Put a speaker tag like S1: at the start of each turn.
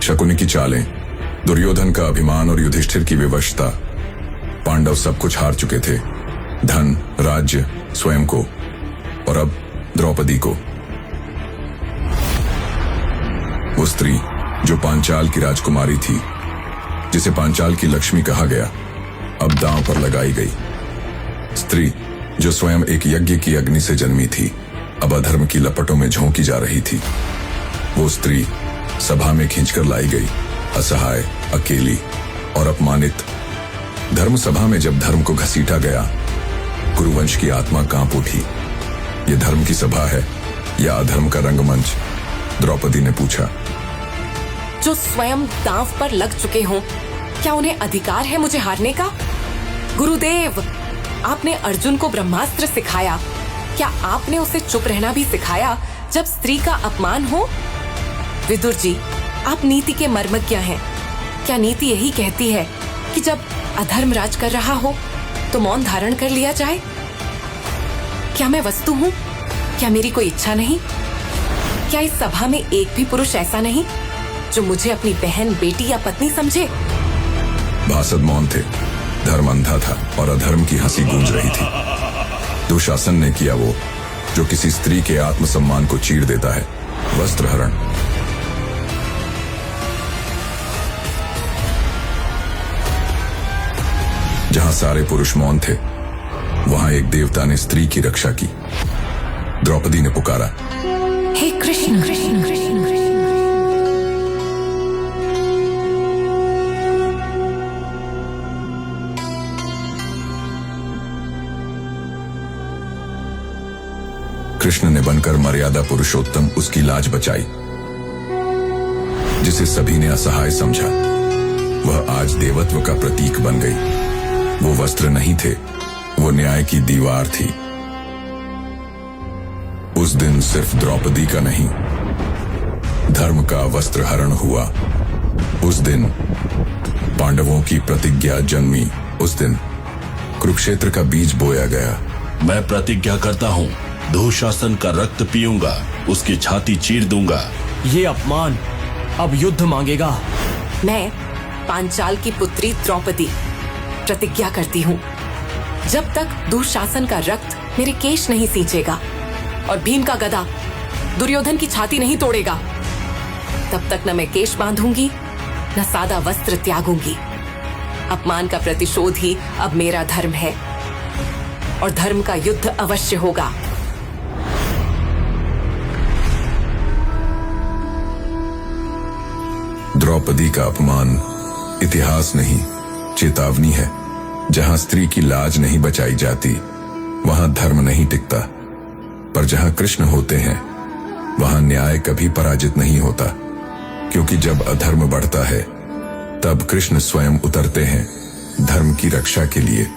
S1: शकुनी की चालें, दुर्योधन का अभिमान और युधिष्ठिर की विवशता। पांडव सब कुछ हार चुके थे, धन, राज्य, स्वयं को, और अब द्रौपदी को। वो स्त्री जो पांचाल की राजकुमारी थी, जिसे पांचाल की लक्ष्मी कहा गया, अब दांव पर लगाई गई। स्त्री जो स्वयं एक यज्ञ की अग्नि से जन्मी थी, अब अधर्म की लपटों में झोंकी जा रही थी। वो स्त्री सभा में खींचकर लाई गई, असहाय, अकेली और अपमानित। धर्म सभा में जब धर्म को घसीटा गया, कुरुवंश की आत्मा कांप उठी। ये धर्म की सभा है या अधर्म का रंगमंच? द्रौपदी ने पूछा।
S2: जो स्वयं दांव पर लग चुके हों, क्या उन्हें अधिकार है मुझे हारने का? गुरुदेव, आपने अर्जुन को ब्रह्मास्त्र सिखाया, क्या आपने उसे चुप रहना भी सिखाया जब स्त्री का अपमान हो? विदुर जी, आप नीति के मर्मज्ञ हैं। क्या नीति यही कहती है कि जब अधर्म राज कर रहा हो तो मौन धारण कर लिया जाए? क्या मैं वस्तु हूँ? क्या मेरी कोई इच्छा नहीं? क्या इस सभा में एक भी पुरुष ऐसा नहीं जो मुझे अपनी बहन, बेटी या पत्नी समझे?
S1: भासद मौन थे। धर्म अंधा था और अधर्म की हंसी गूंज रही थी। दुशासन ने किया वो जो किसी स्त्री के आत्मसम्मान को चीर देता है, वस्त्रहरण। जहां सारे पुरुष मौन थे, वहां एक देवता ने स्त्री की रक्षा की। द्रौपदी ने पुकारा,
S2: हे कृष्ण, कृष्ण, कृष्ण, कृष्ण।
S1: कृष्ण ने बनकर मर्यादा पुरुषोत्तम उसकी लाज बचाई। जिसे सभी ने असहाय समझा, वह आज देवत्व का प्रतीक बन गई। वो वस्त्र नहीं थे, वो न्याय की दीवार थी। उस दिन सिर्फ द्रौपदी का नहीं, धर्म का वस्त्रहरण हुआ। उस दिन पांडवों की प्रतिज्ञा जन्मी। उस दिन कुरुक्षेत्र का बीज बोया गया।
S3: मैं प्रतिज्ञा करता हूँ, दुशासन का रक्त पीऊंगा, उसकी छाती चीर दूंगा।
S4: ये अपमान अब युद्ध मांगेगा।
S2: मैं पांचाल की पुत्री द्रौपदी प्रतिज्ञा करती हूँ, जब तक दुशासन का रक्त मेरे केश नहीं सींचेगा और भीम का गदा दुर्योधन की छाती नहीं तोड़ेगा, तब तक न मैं केश बांधूंगी न सादा वस्त्र त्यागूंगी। अपमान का प्रतिशोध ही अब मेरा धर्म है और धर्म का युद्ध अवश्य होगा।
S1: द्रौपदी का अपमान इतिहास नहीं, चेतावनी है। जहां स्त्री की लाज नहीं बचाई जाती, वहां धर्म नहीं टिकता। पर जहां कृष्ण होते हैं, वहां न्याय कभी पराजित नहीं होता। क्योंकि जब अधर्म बढ़ता है, तब कृष्ण स्वयं उतरते हैं धर्म की रक्षा के लिए।